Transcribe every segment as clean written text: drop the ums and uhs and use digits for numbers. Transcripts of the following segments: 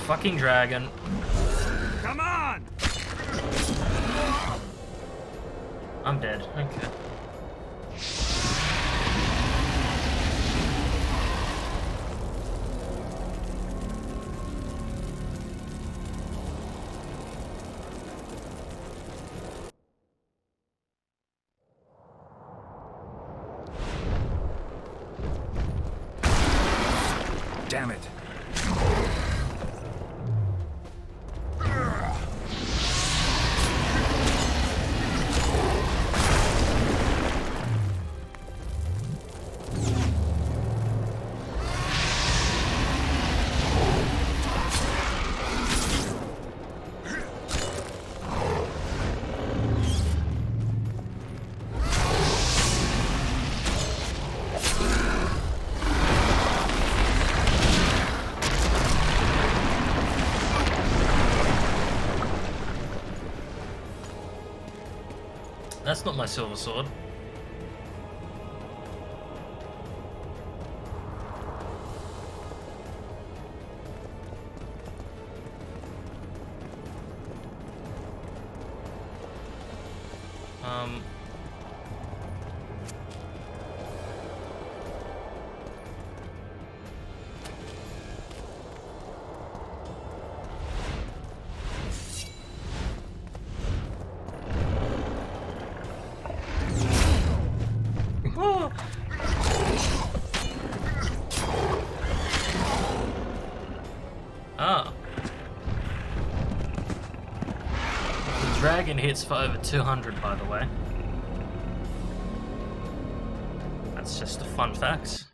fucking dragon. Come on! I'm dead. Okay. Damn it. That's not my silver sword. Ah. The dragon hits for over 200, by the way. That's just a fun fact.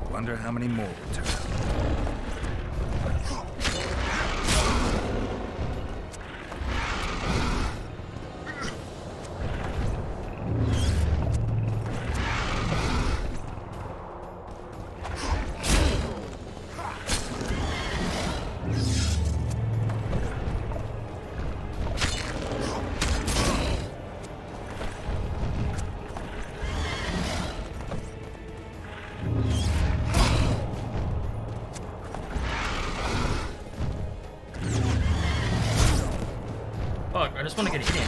Wonder how many more will turn up. Fuck, I just want to get a hit in.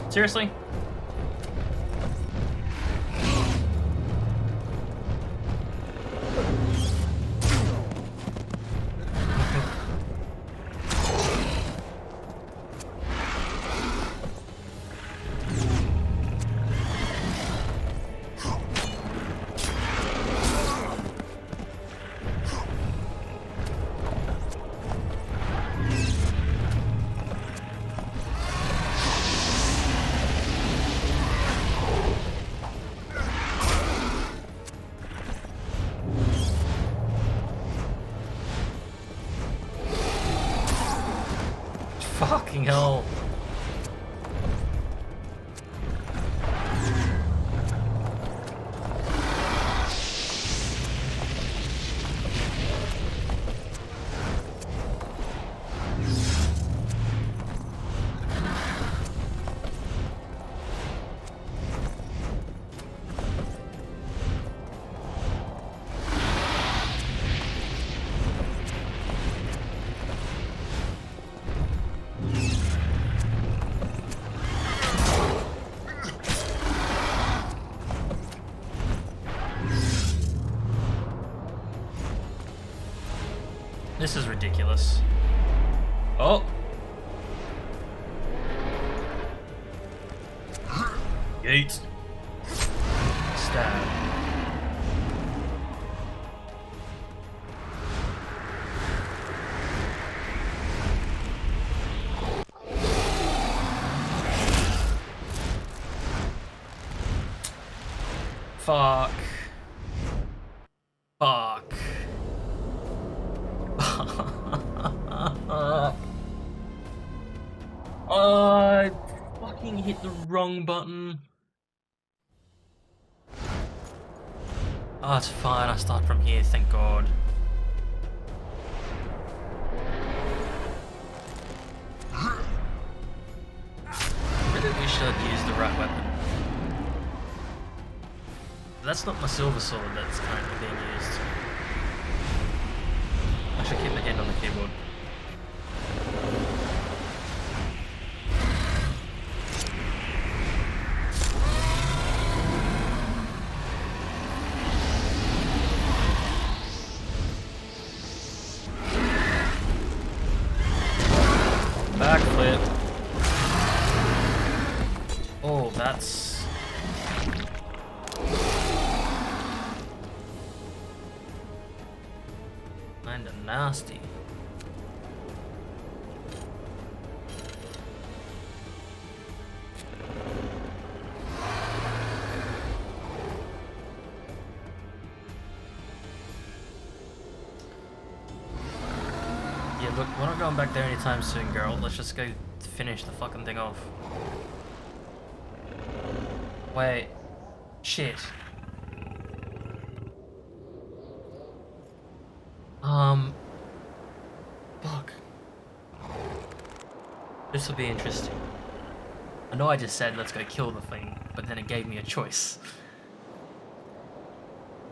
Seriously? Fucking hell. This is ridiculous. Oh! Yeet. Stab. Fuck. Fuck. I fucking hit the wrong button. Oh, it's fine. I start from here, thank God. Really wish I'd used the right weapon. That's not my silver sword that's currently being used. I should keep my hand on the keyboard. Backflip. Oh, that's... kinda nasty. Yeah, look, we're not going back there anytime soon, Geralt. Let's just go finish the fucking thing off. Wait. Shit. Fuck. This will be interesting. I know I just said let's go kill the thing, but then it gave me a choice.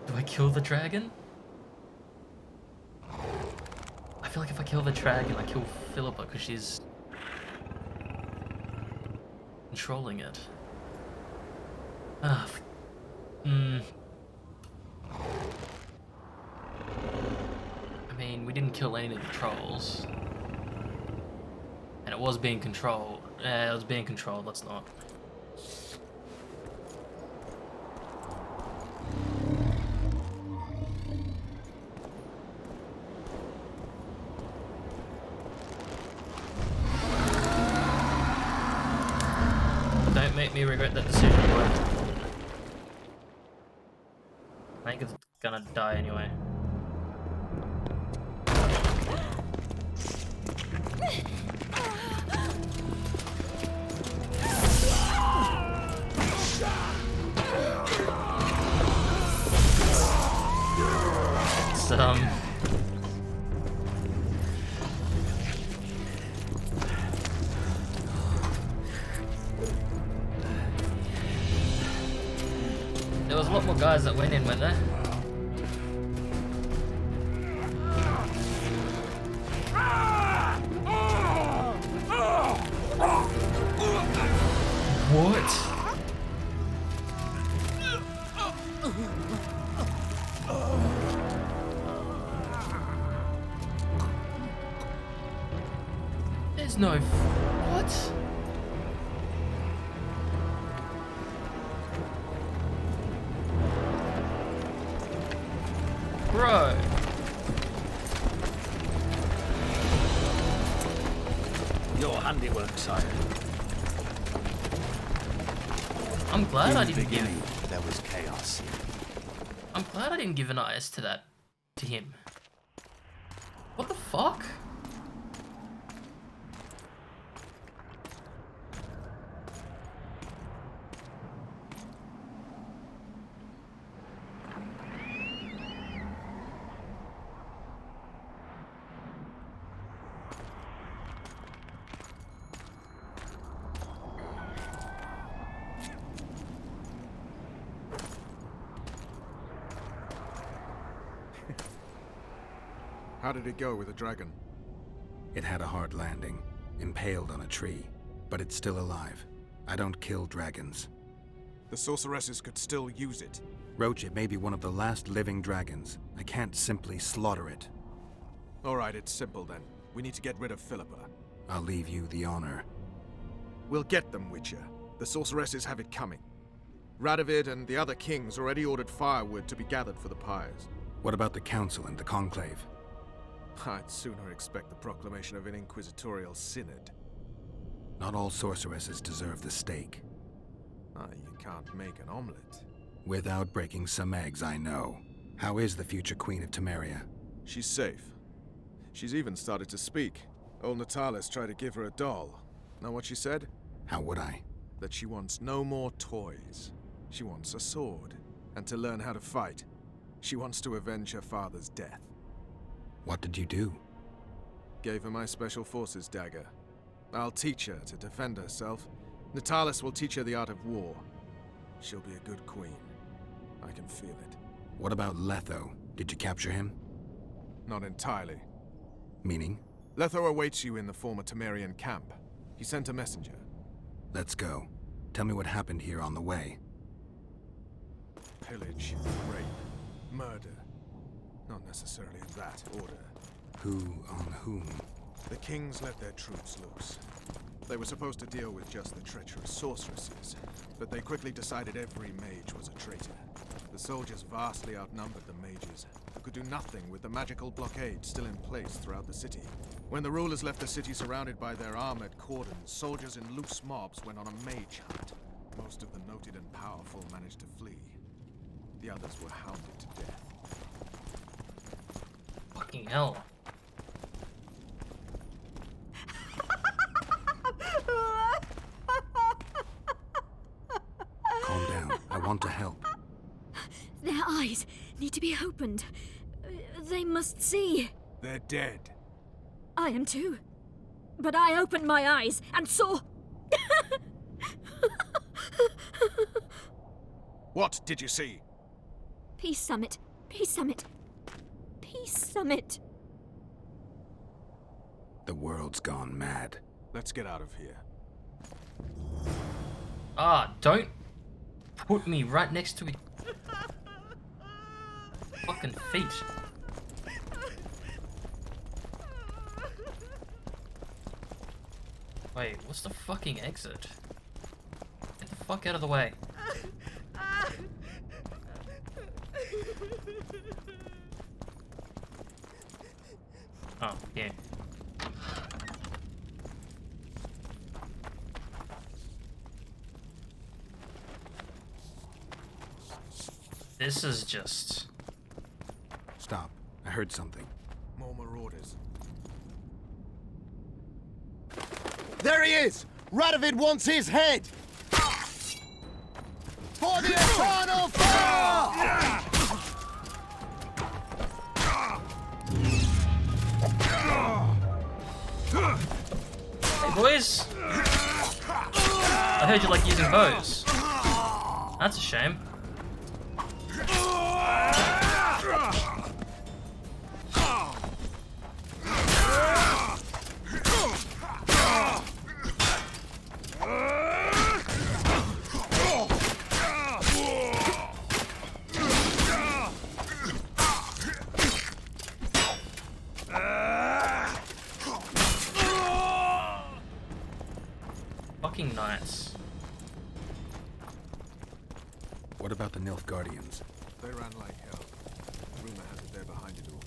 Do I kill the dragon? I feel like if I kill the dragon, I kill Philippa because she's controlling it. Ah. I mean, we didn't kill any of the trolls. And it was being controlled. Yeah, it was being controlled, let's not. Don't make me regret that decision, boy. I think it's gonna die anyway. There was a lot more guys that went in, weren't there? What? There's no... What? Bro. Your handiwork, sire. I'm glad I didn't give... There was chaos. I'm glad I didn't give an IS to that... to him. What the fuck? How did it go with the dragon? It had a hard landing, impaled on a tree, but it's still alive. I don't kill dragons. The sorceresses could still use it. Roach, it may be one of the last living dragons. I can't simply slaughter it. Alright, it's simple then. We need to get rid of Philippa. I'll leave you the honor. We'll get them, Witcher. The sorceresses have it coming. Radovid and the other kings already ordered firewood to be gathered for the pyres. What about the council and the conclave? I'd sooner expect the proclamation of an inquisitorial synod. Not all sorceresses deserve the stake. You can't make an omelette. Without breaking some eggs, I know. How is the future Queen of Temeria? She's safe. She's even started to speak. Old Natalis tried to give her a doll. Know what she said? How would I? That she wants no more toys. She wants a sword. And to learn how to fight. She wants to avenge her father's death. What did you do? Gave her my special forces dagger. I'll teach her to defend herself. Natalis will teach her the art of war. She'll be a good queen. I can feel it. What about Letho? Did you capture him? Not entirely. Meaning? Letho awaits you in the former Temerian camp. He sent a messenger. Let's go. Tell me what happened here on the way. Pillage, rape, murder. Not necessarily in that order. Who on whom? The kings let their troops loose. They were supposed to deal with just the treacherous sorceresses, but they quickly decided every mage was a traitor. The soldiers vastly outnumbered the mages, who could do nothing with the magical blockade still in place throughout the city. When the rulers left the city surrounded by their armored cordons, soldiers in loose mobs went on a mage hunt. Most of the noted and powerful managed to flee. The others were hounded to death. Fucking hell. Calm down. I want to help. Their eyes need to be opened. They must see. They're dead. I am too. But I opened my eyes and saw... What did you see? Peace Summit. Peace Summit. Peace Summit. The world's gone mad. Let's get out of here. Ah, don't put me right next to it. Fucking feet. Wait, what's the fucking exit? Get the fuck out of the way. Oh, yeah. This is just... Stop. I heard something. More marauders. There he is! Radovid wants his head! For the eternal fire! Hey boys! I heard you like using bows. That's a shame. Fucking nice. What about the Nilfgaardians? They ran like hell. Rumor has it they're behind it all.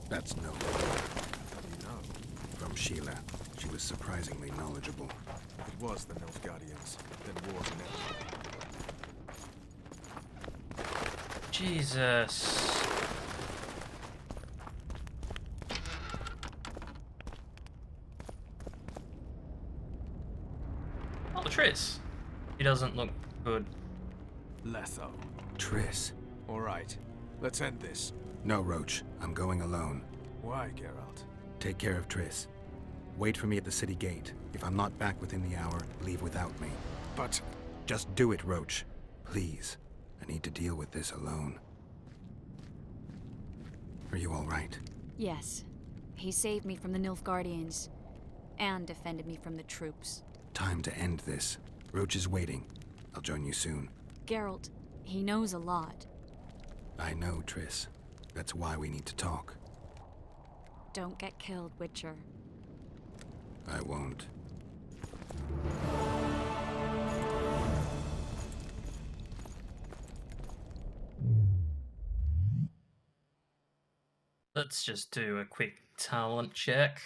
That's no. How do you know? From Sheila. She was surprisingly knowledgeable. It was the Nilfgaardians. Then war's inevitable. Jesus. Oh, the Triss. He doesn't look good. Letho. Triss. All right. Let's end this. No, Roach. I'm going alone. Why, Geralt? Take care of Triss. Wait for me at the city gate. If I'm not back within the hour, leave without me. But... Just do it, Roach. Please. I need to deal with this alone. Are you all right? Yes. He saved me from the Nilfgaardians. And defended me from the troops. Time to end this. Roach is waiting. I'll join you soon. Geralt, he knows a lot. I know, Triss. That's why we need to talk. Don't get killed, Witcher. I won't. Let's just do a quick talent check.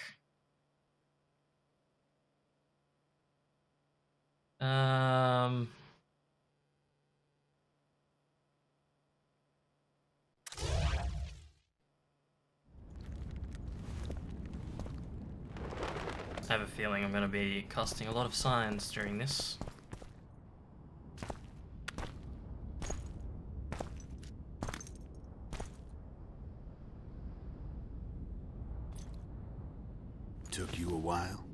I have a feeling I'm going to be casting a lot of signs during this. Took you a while?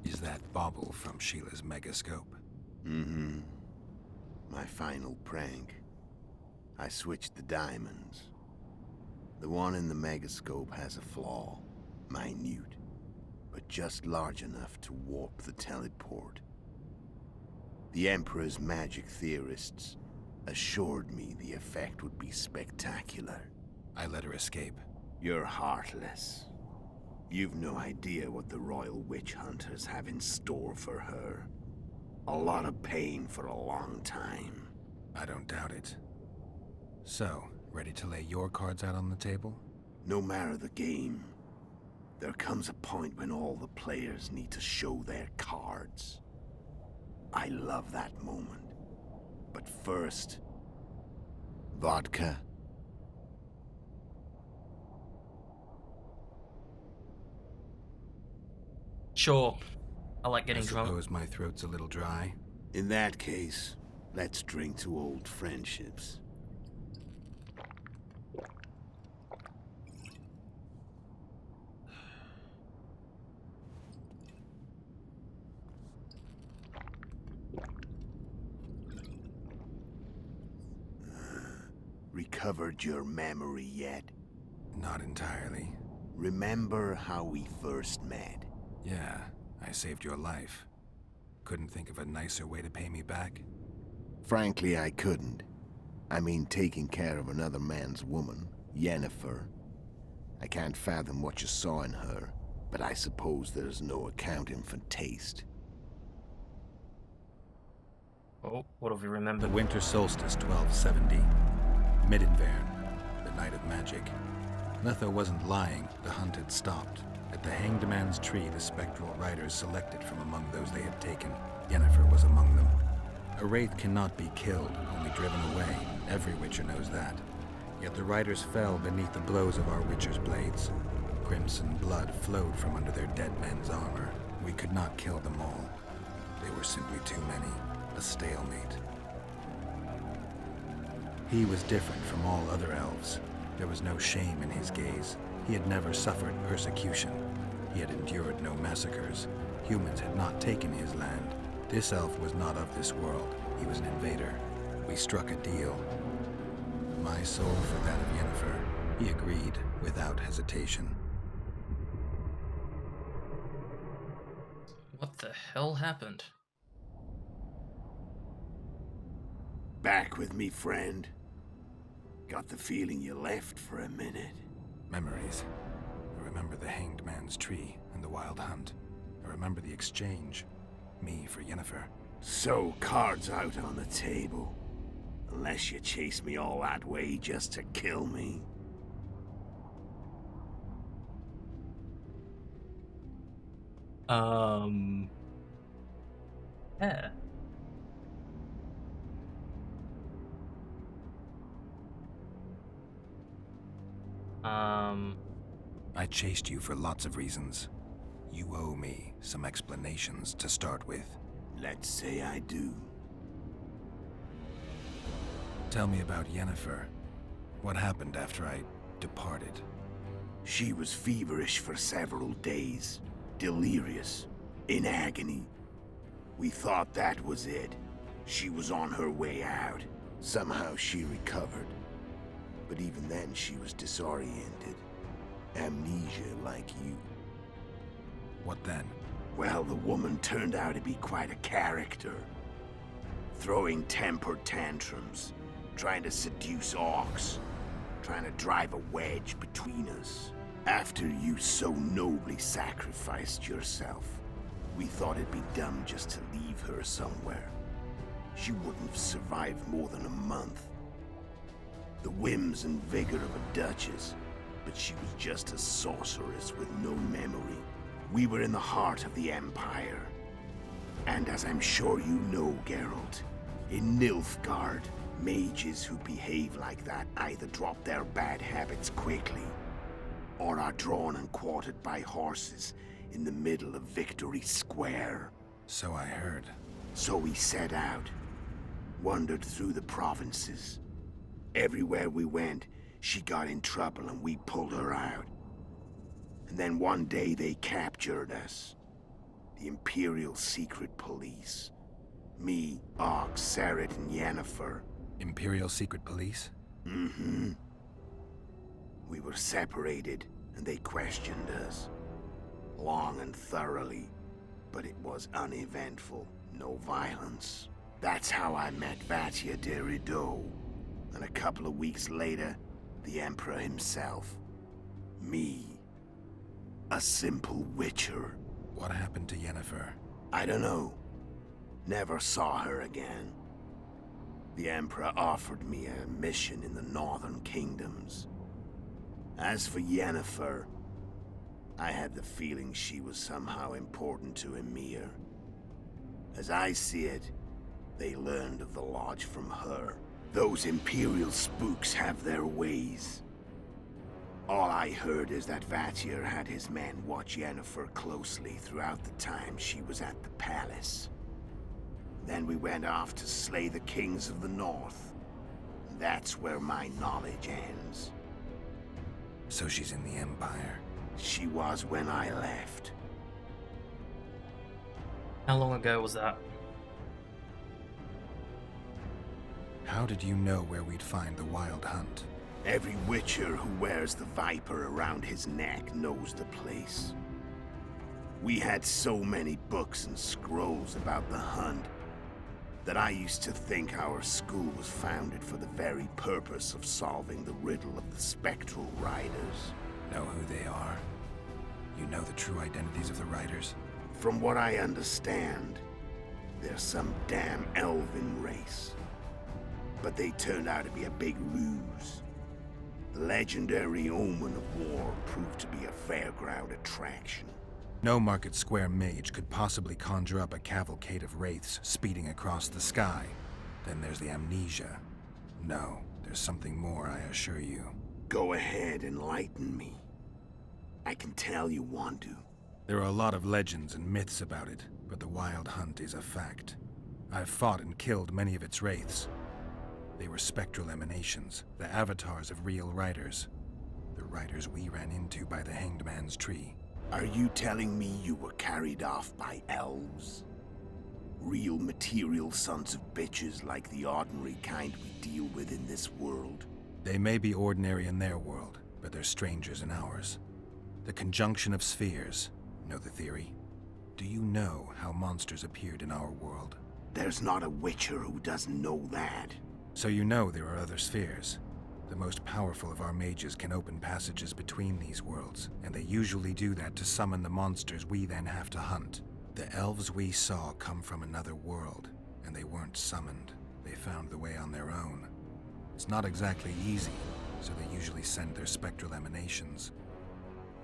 Is that bauble from Sheila's megascope? Mm-hmm. My final prank. I switched the diamonds. The one in the megascope has a flaw. Minute. But just large enough to warp the teleport. The Emperor's magic theorists assured me the effect would be spectacular. I let her escape. You're heartless. You've no idea what the Royal Witch Hunters have in store for her. A lot of pain for a long time. I don't doubt it. So, ready to lay your cards out on the table? No matter the game, there comes a point when all the players need to show their cards. I love that moment. But first, vodka. Sure. I like getting I drunk. suppose my throat's a little dry. In that case, let's drink to old friendships. Recovered your memory yet? Not entirely. Remember how we first met? Yeah, I saved your life. Couldn't think of a nicer way to pay me back? Frankly, I couldn't. I mean, taking care of another man's woman, Yennefer. I can't fathom what you saw in her, but I suppose there's no accounting for taste. Oh, what have we The remembered? winter solstice 1270. Midinvern, the night of magic. Letho wasn't lying, the hunt had stopped. At the Hanged Man's Tree, the spectral riders selected from among those they had taken. Yennefer was among them. A wraith cannot be killed, only driven away. Every witcher knows that. Yet the riders fell beneath the blows of our witcher's blades. Crimson blood flowed from under their dead men's armor. We could not kill them all. They were simply too many. A stalemate. He was different from all other elves. There was no shame in his gaze. He had never suffered persecution. He had endured no massacres. Humans had not taken his land. This elf was not of this world. He was an invader. We struck a deal. My soul for that of Yennefer. He agreed without hesitation. What the hell happened? Back with me, friend. Got the feeling you left for a minute. Memories. I remember the Hanged Man's Tree and the Wild Hunt. I remember the exchange. Me for Yennefer. So, cards out on the table. Unless you chase me all that way just to kill me. Yeah. I chased you for lots of reasons. You owe me some explanations to start with. Let's say I do. Tell me about Yennefer. What happened after I departed? She was feverish for several days. Delirious. In agony. We thought that was it. She was on her way out. Somehow she recovered. But even then she was disoriented. Amnesia like you. What then? Well, the woman turned out to be quite a character. Throwing temper tantrums. Trying to seduce orcs. Trying to drive a wedge between us. After you so nobly sacrificed yourself, we thought it'd be dumb just to leave her somewhere. She wouldn't have survived more than a month. The whims and vigor of a duchess, but she was just a sorceress with no memory. We were in the heart of the Empire. And as I'm sure you know, Geralt, in Nilfgaard, mages who behave like that either drop their bad habits quickly, or are drawn and quartered by horses in the middle of Victory Square. So I heard. So we set out, wandered through the provinces. Everywhere we went, she got in trouble and we pulled her out. And then one day they captured us. The Imperial Secret Police. Me, Ox, Seret, and Yennefer. Imperial Secret Police? Mm-hmm. We were separated, and they questioned us. Long and thoroughly, but it was uneventful. No violence. That's how I met Vatia de Rideau. And a couple of weeks later, the Emperor himself. Me. A simple witcher. What happened to Yennefer? I don't know. Never saw her again. The Emperor offered me a mission in the Northern Kingdoms. As for Yennefer, I had the feeling she was somehow important to Emir. As I see it, they learned of the Lodge from her. Those Imperial spooks have their ways. All I heard is that Vatir had his men watch Yennefer closely throughout the time she was at the palace. Then we went off to slay the kings of the North. That's where my knowledge ends. So she's in the Empire. She was when I left. How long ago was that? How did you know where we'd find the Wild Hunt? Every witcher who wears the viper around his neck knows the place. We had so many books and scrolls about the hunt that I used to think our school was founded for the very purpose of solving the riddle of the spectral riders. Know who they are? You know the true identities of the riders? From what I understand, they're some damn elven race. But they turned out to be a big ruse. The legendary Omen of War proved to be a fairground attraction. No Market Square mage could possibly conjure up a cavalcade of wraiths speeding across the sky. Then there's the amnesia. No, there's something more, I assure you. Go ahead, enlighten me. I can tell you want to. There are a lot of legends and myths about it, but the Wild Hunt is a fact. I've fought and killed many of its wraiths. They were spectral emanations, the avatars of real riders. The riders we ran into by the Hanged Man's Tree. Are you telling me you were carried off by elves? Real material sons of bitches like the ordinary kind we deal with in this world? They may be ordinary in their world, but they're strangers in ours. The conjunction of spheres. Know the theory? Do you know how monsters appeared in our world? There's not a witcher who doesn't know that. So you know there are other spheres. The most powerful of our mages can open passages between these worlds, and they usually do that to summon the monsters we then have to hunt. The elves we saw come from another world, and they weren't summoned. They found the way on their own. It's not exactly easy, so they usually send their spectral emanations.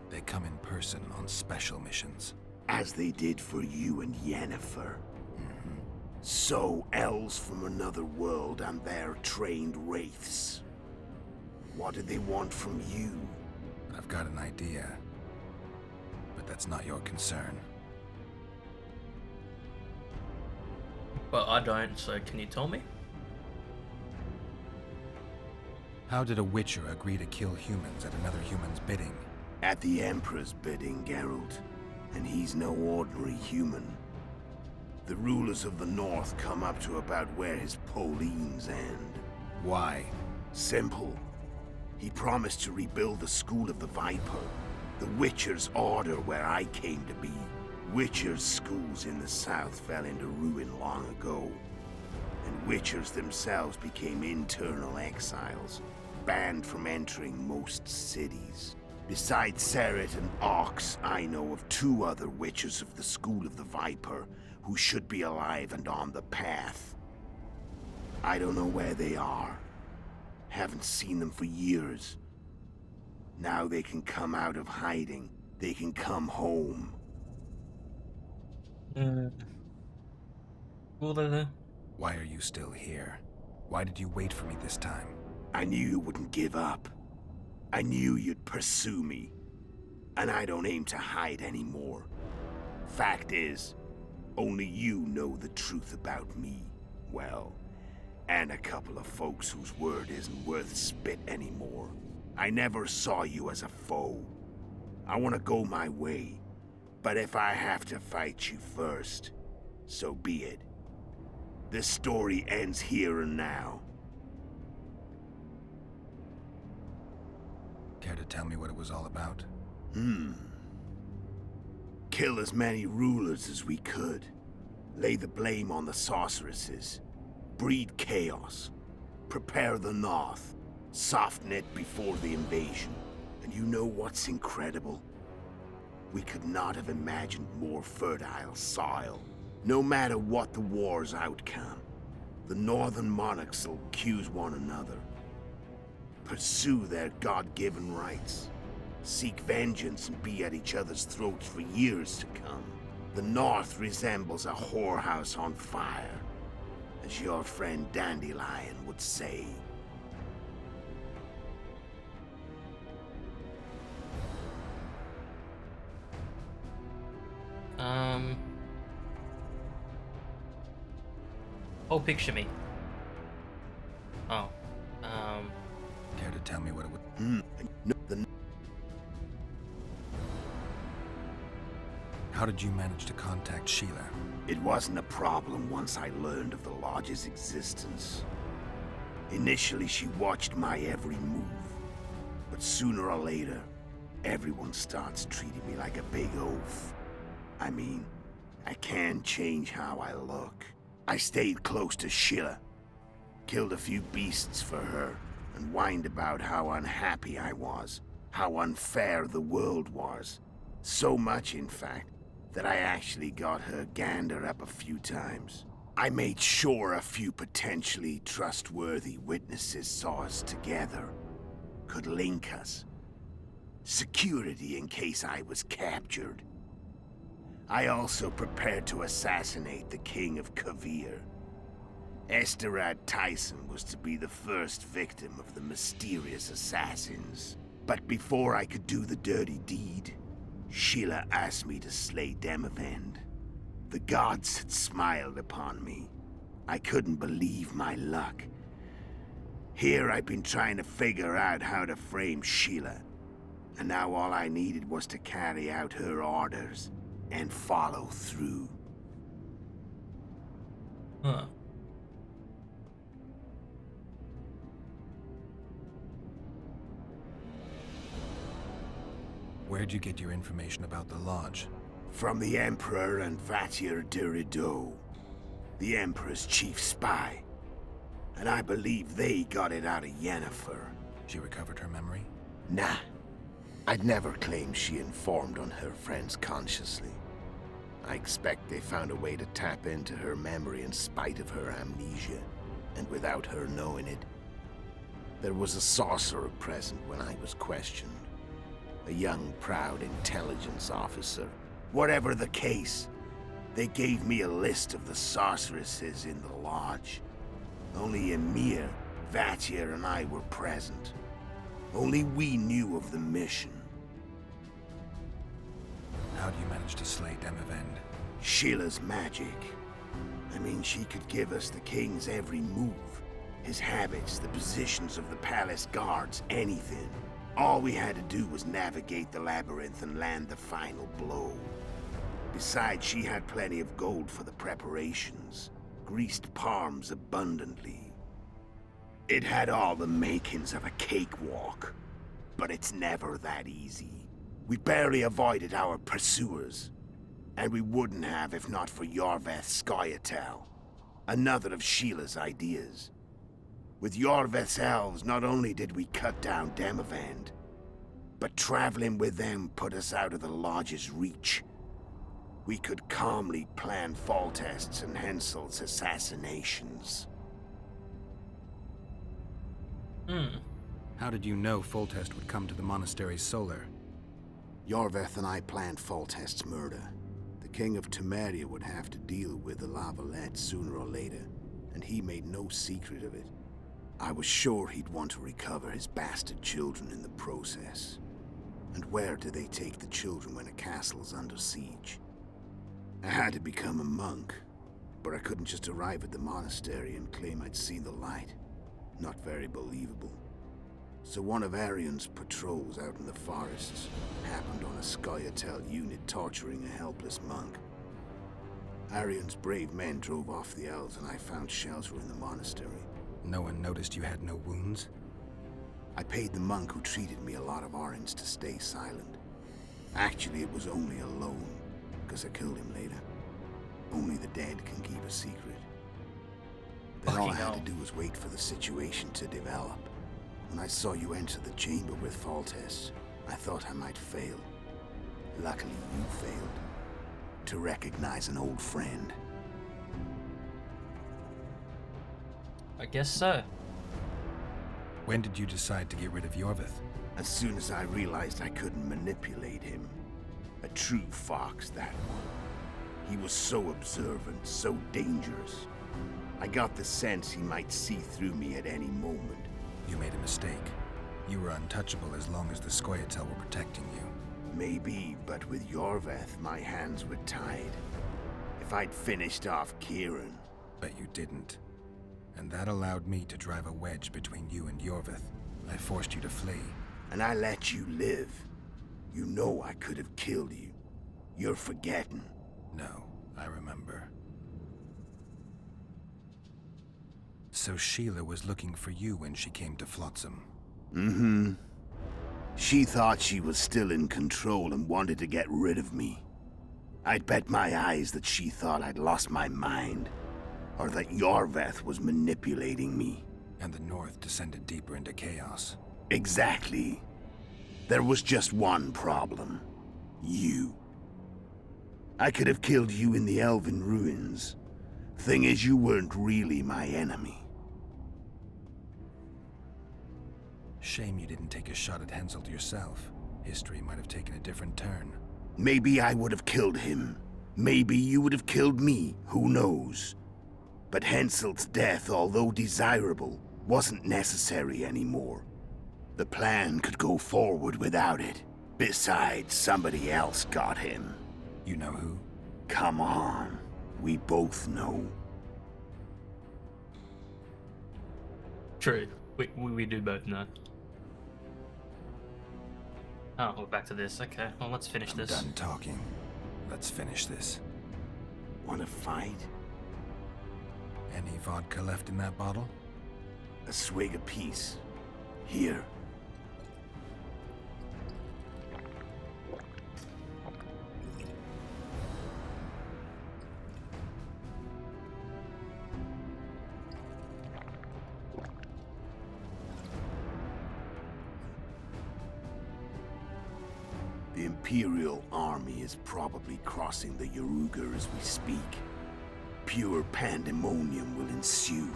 They come in person on special missions. As they did for you and Yennefer. So, elves from another world and their trained wraiths. What do they want from you? I've got an idea, but that's not your concern. But I don't, so can you tell me? How did a witcher agree to kill humans at another human's bidding? At the Emperor's bidding, Geralt. And he's no ordinary human. The rulers of the North come up to about where his Pauline's end. Why? Simple. He promised to rebuild the School of the Viper, the Witcher's Order where I came to be. Witcher's schools in the south fell into ruin long ago, and Witchers themselves became internal exiles, banned from entering most cities. Besides Seret and Ox, I know of 2 other Witchers of the School of the Viper who should be alive and on the path. I don't know where they are. Haven't seen them for years. Now they can come out of hiding. They can come home. Well, then. Why are you still here? Why did you wait for me this time? I knew you wouldn't give up. I knew you'd pursue me. And I don't aim to hide anymore. Fact is, only you know the truth about me. Well, and a couple of folks whose word isn't worth spit anymore. I never saw you as a foe. I want to go my way, but if I have to fight you first, so be it. This story ends here and now. Care to tell me what it was all about? Kill as many rulers as we could. Lay the blame on the sorceresses. Breed chaos. Prepare the North. Soften it before the invasion. And you know what's incredible? We could not have imagined more fertile soil. No matter what the war's outcome, the northern monarchs will accuse one another. Pursue their God-given rights. Seek vengeance and be at each other's throats for years to come. The North resembles a whorehouse on fire, as your friend Dandelion would say. Oh, picture me. Oh. Care to tell me what it would... How did you manage to contact Sheila? It wasn't a problem once I learned of the Lodge's existence. Initially, she watched my every move. But sooner or later, everyone starts treating me like a big oaf. I mean, I can't change how I look. I stayed close to Sheila, killed a few beasts for her, and whined about how unhappy I was, how unfair the world was. So much, in fact, that I actually got her gander up a few times. I made sure a few potentially trustworthy witnesses saw us together, could link us. Security in case I was captured. I also prepared to assassinate the King of Kavir. Esterad Tyson was to be the first victim of the mysterious assassins. But before I could do the dirty deed, Sheila asked me to slay Demavend. The gods had smiled upon me. I couldn't believe my luck. Here I've been trying to figure out how to frame Sheila, and now all I needed was to carry out her orders and follow through. Huh. Where'd you get your information about the Lodge? From the Emperor and Vatir de Rideau, the Emperor's chief spy. And I believe they got it out of Yennefer. She recovered her memory? Nah. I'd never claim she informed on her friends consciously. I expect they found a way to tap into her memory in spite of her amnesia, and without her knowing it. There was a sorcerer present when I was questioned. A young, proud intelligence officer. Whatever the case, they gave me a list of the sorceresses in the Lodge. Only Emir, Vatir, and I were present. Only we knew of the mission. How do you manage to slay Demavend? Sheila's magic. I mean, she could give us the king's every move. His habits, the positions of the palace guards, anything. All we had to do was navigate the labyrinth and land the final blow. Besides, she had plenty of gold for the preparations. Greased palms abundantly. It had all the makings of a cakewalk. But it's never that easy. We barely avoided our pursuers. And we wouldn't have if not for Yorveth Scoia'tael, another of Sheila's ideas. With Yorveth's elves, not only did we cut down Demavend, but traveling with them put us out of the Lodge's reach. We could calmly plan Foltest's and Hensel's assassinations. How did you know Foltest would come to the monastery's solar? Yorveth and I planned Foltest's murder. The King of Temeria would have to deal with the Lavalette sooner or later, and he made no secret of it. I was sure he'd want to recover his bastard children in the process. And where do they take the children when a castle's under siege? I had to become a monk, but I couldn't just arrive at the monastery and claim I'd seen the light. Not very believable. So one of Arion's patrols out in the forests happened on a Scoia'tael unit torturing a helpless monk. Arion's brave men drove off the elves and I found shelter in the monastery. No one noticed you had no wounds? I paid the monk who treated me a lot of orange to stay silent. Actually, it was only a loan, because I killed him later. Only the dead can keep a secret. Then all I had to do was wait for the situation to develop. When I saw you enter the chamber with Foltest, I thought I might fail. Luckily, you failed. To recognize an old friend. I guess so. When did you decide to get rid of Yorvith? As soon as I realized I couldn't manipulate him. A true fox, that one. He was so observant, so dangerous. I got the sense he might see through me at any moment. You made a mistake. You were untouchable as long as the Scoia'tael were protecting you. Maybe, but with Yorvith, my hands were tied. If I'd finished off Kieran... But you didn't. And that allowed me to drive a wedge between you and Yorvith. I forced you to flee. And I let you live. You know I could have killed you. You're forgetting. No, I remember. So Sheila was looking for you when she came to Flotsam. Mm-hmm. She thought she was still in control and wanted to get rid of me. I'd bet my eyes that she thought I'd lost my mind. Or that Yorvith was manipulating me. And the North descended deeper into chaos. Exactly. There was just one problem. You. I could have killed you in the Elven ruins. Thing is, you weren't really my enemy. Shame you didn't take a shot at Henselt yourself. History might have taken a different turn. Maybe I would have killed him. Maybe you would have killed me. Who knows? But Henselt's death, although desirable, wasn't necessary anymore. The plan could go forward without it. Besides, somebody else got him. You know who? Come on. We both know. True. We do both know. Oh, we're back to this. Okay, well, let's finish I'm this. done talking. Let's finish this. Wanna fight? Any vodka left in that bottle? A swig apiece. Here. The Imperial army is probably crossing the Yaruga as we speak. Pure pandemonium will ensue.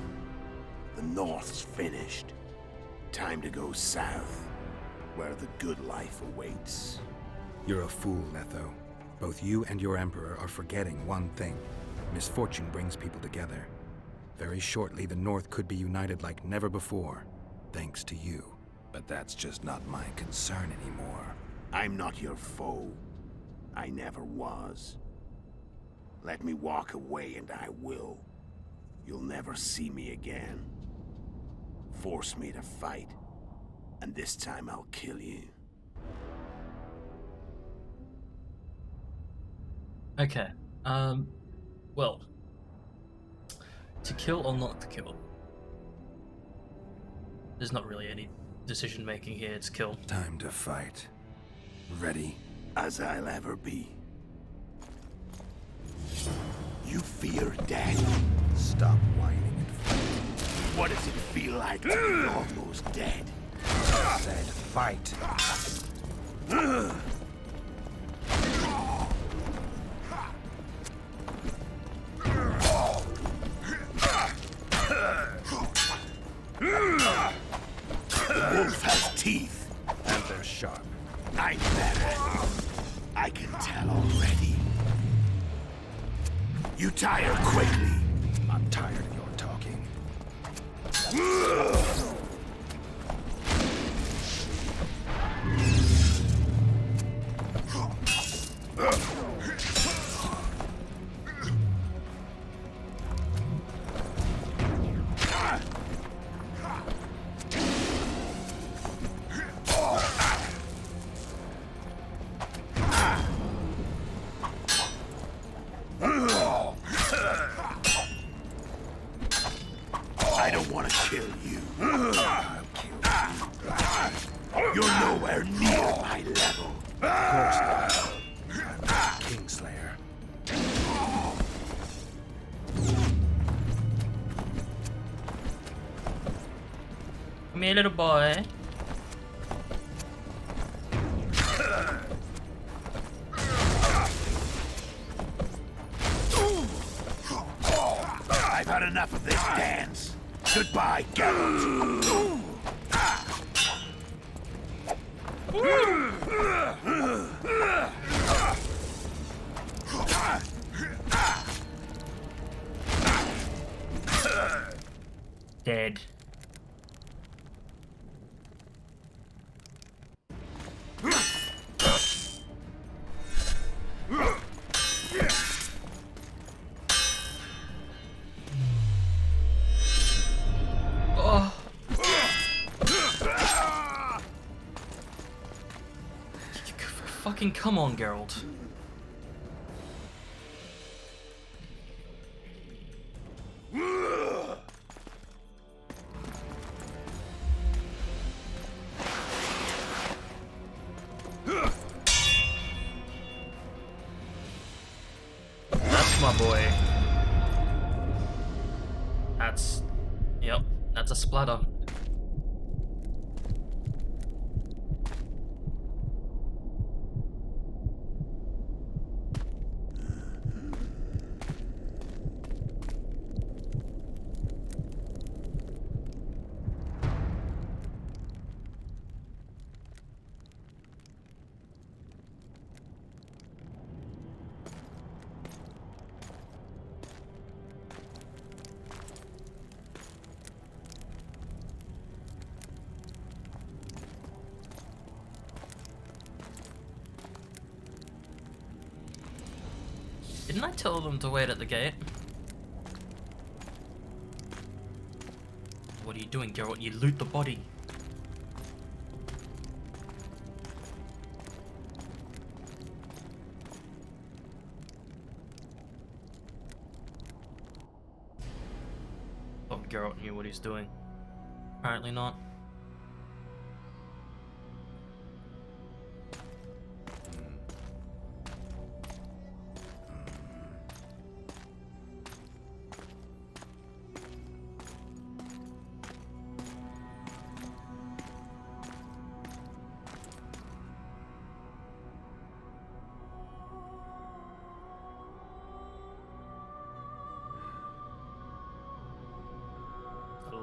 The North's finished. Time to go south, where the good life awaits. You're a fool, Letho. Both you and your Emperor are forgetting one thing. Misfortune brings people together. Very shortly, the North could be united like never before, thanks to you. But that's just not my concern anymore. I'm not your foe. I never was. Let me walk away and I will. You'll never see me again. Force me to fight, and this time I'll kill you. Okay. Well, to kill or not to kill? There's not really any decision making here. It's kill. Time to fight. Ready? As I'll ever be. You fear death. Stop whining and fight. What does it feel like to be almost dead? I said fight. The wolf has teeth. And they're sharp. I'm better. I can tell already. You tire quickly. I'm tired of your talking. You're nowhere near my level. Of course not. I'm Kingslayer. Come here, little boy. I've had enough of this dance. Goodbye, Geralt. Dead. Oh. Fucking come on, Geralt. That's my boy. Yep, that's a splatter. Didn't I tell them to wait at the gate? What are you doing, Geralt? You loot the body. Oh, Geralt knew what he's doing. Apparently not.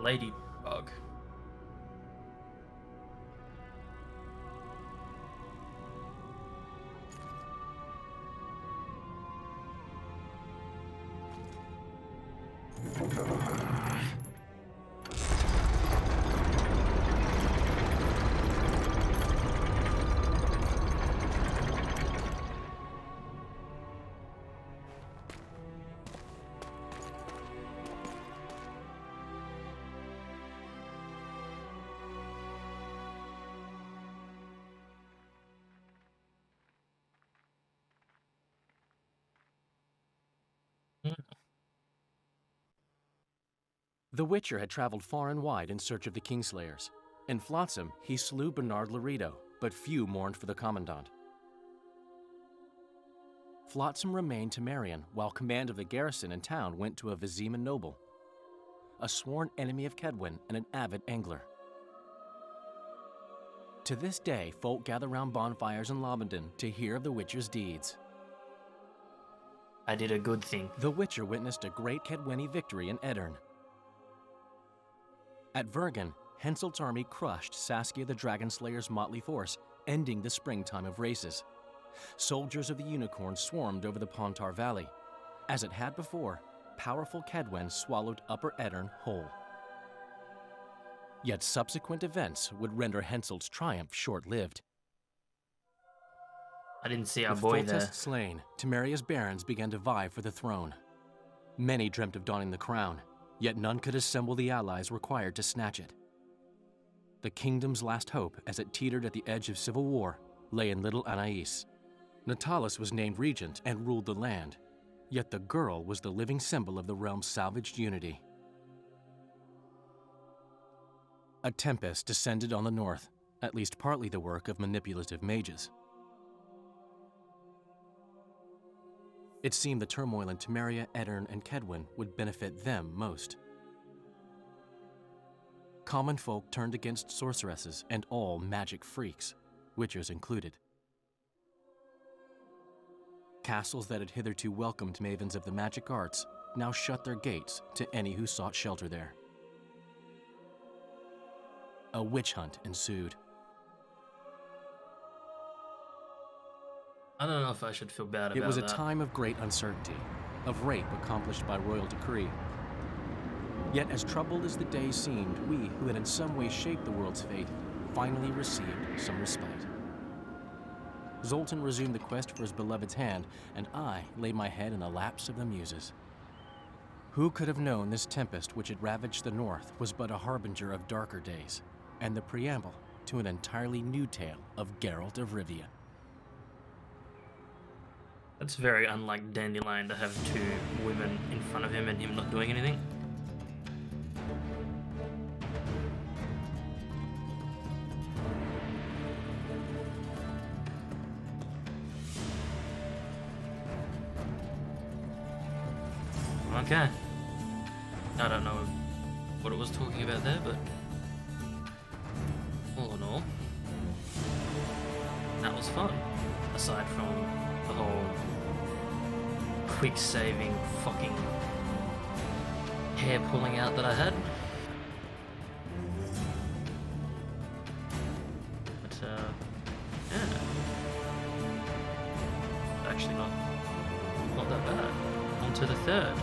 Ladybug. The Witcher had traveled far and wide in search of the Kingslayers. In Flotsam, he slew Bernard Laredo, but few mourned for the Commandant. Flotsam remained Temerian, while command of the garrison and town went to a Vizima noble, a sworn enemy of Kedwen and an avid angler. To this day, folk gather round bonfires in Lobenden to hear of the Witcher's deeds. I did a good thing. The Witcher witnessed a great Kedweni victory in Edirn. At Vergen, Henselt's army crushed Saskia the Dragonslayer's motley force, ending the springtime of races. Soldiers of the Unicorn swarmed over the Pontar Valley. As it had before, powerful Kedwen swallowed Upper Edirn whole. Yet subsequent events would render Henselt's triumph short-lived. I didn't see our With boy there. Foltest slain, Temeria's barons began to vie for the throne. Many dreamt of donning the crown, yet none could assemble the allies required to snatch it. The kingdom's last hope, as it teetered at the edge of civil war, lay in little Anais. Natalis was named regent and ruled the land, yet the girl was the living symbol of the realm's salvaged unity. A tempest descended on the north. at least partly the work of manipulative mages. It seemed the turmoil in Temeria, Aedirn, and Kedwen would benefit them most. Common folk turned against sorceresses and all magic freaks, witchers included. Castles that had hitherto welcomed mavens of the magic arts now shut their gates to any who sought shelter there. A witch hunt ensued. I don't know if I should feel bad about that. It was a time of great uncertainty, of rape accomplished by royal decree. Yet as troubled as the days seemed, we, who had in some way shaped the world's fate, finally received some respite. Zoltan resumed the quest for his beloved's hand, and I laid my head in the laps of the muses. Who could have known this tempest which had ravaged the north was but a harbinger of darker days, and the preamble to an entirely new tale of Geralt of Rivia. That's very unlike Dandelion to have two women in front of him and him not doing anything. Okay. I don't know what it was talking about there, but all in all, that was fun. Aside from the whole quick saving fucking hair pulling out that I had. But yeah. Actually not that bad. On to the third.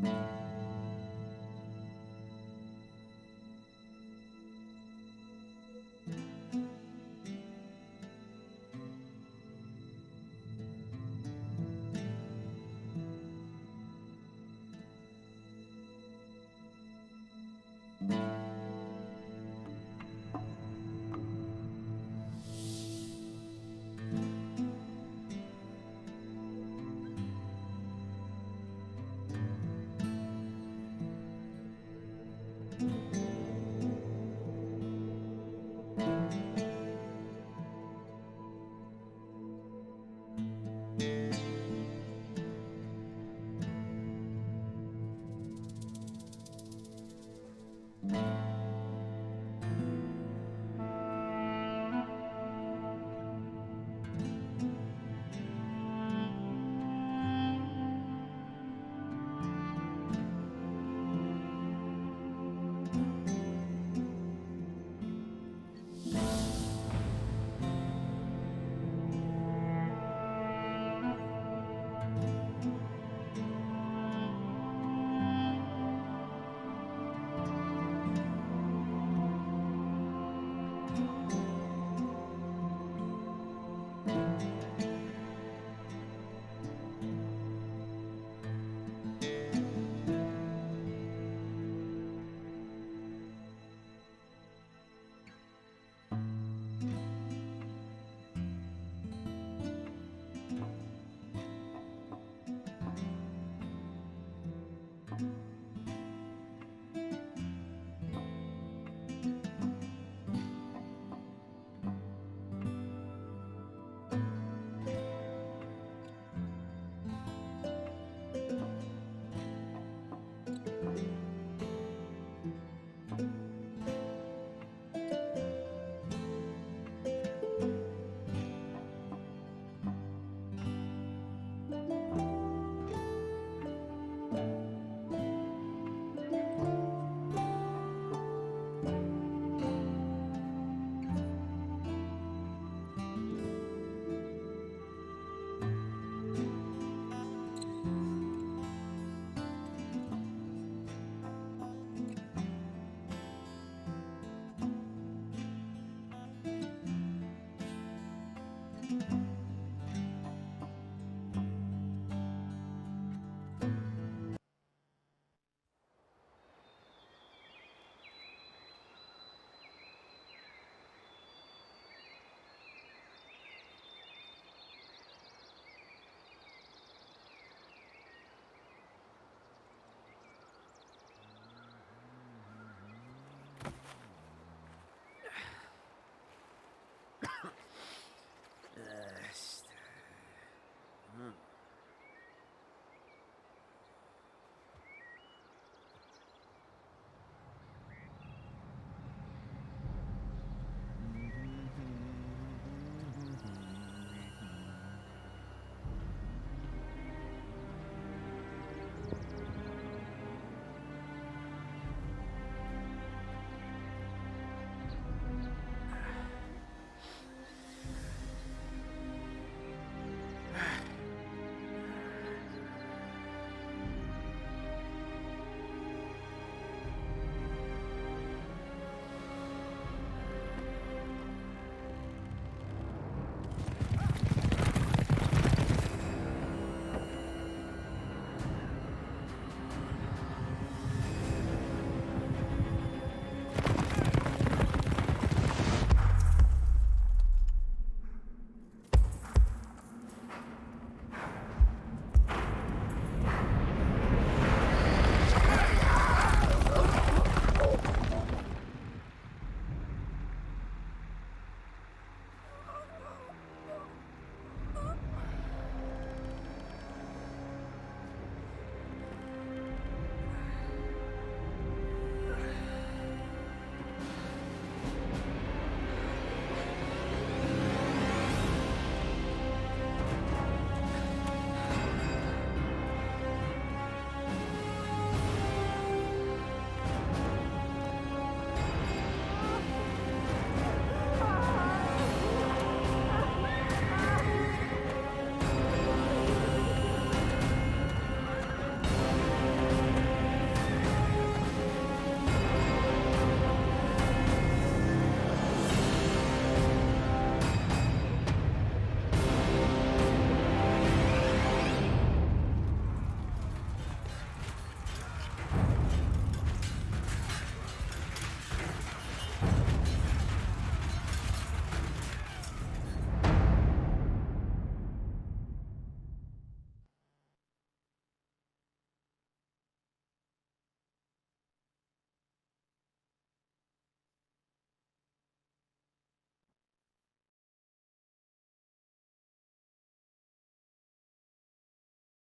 you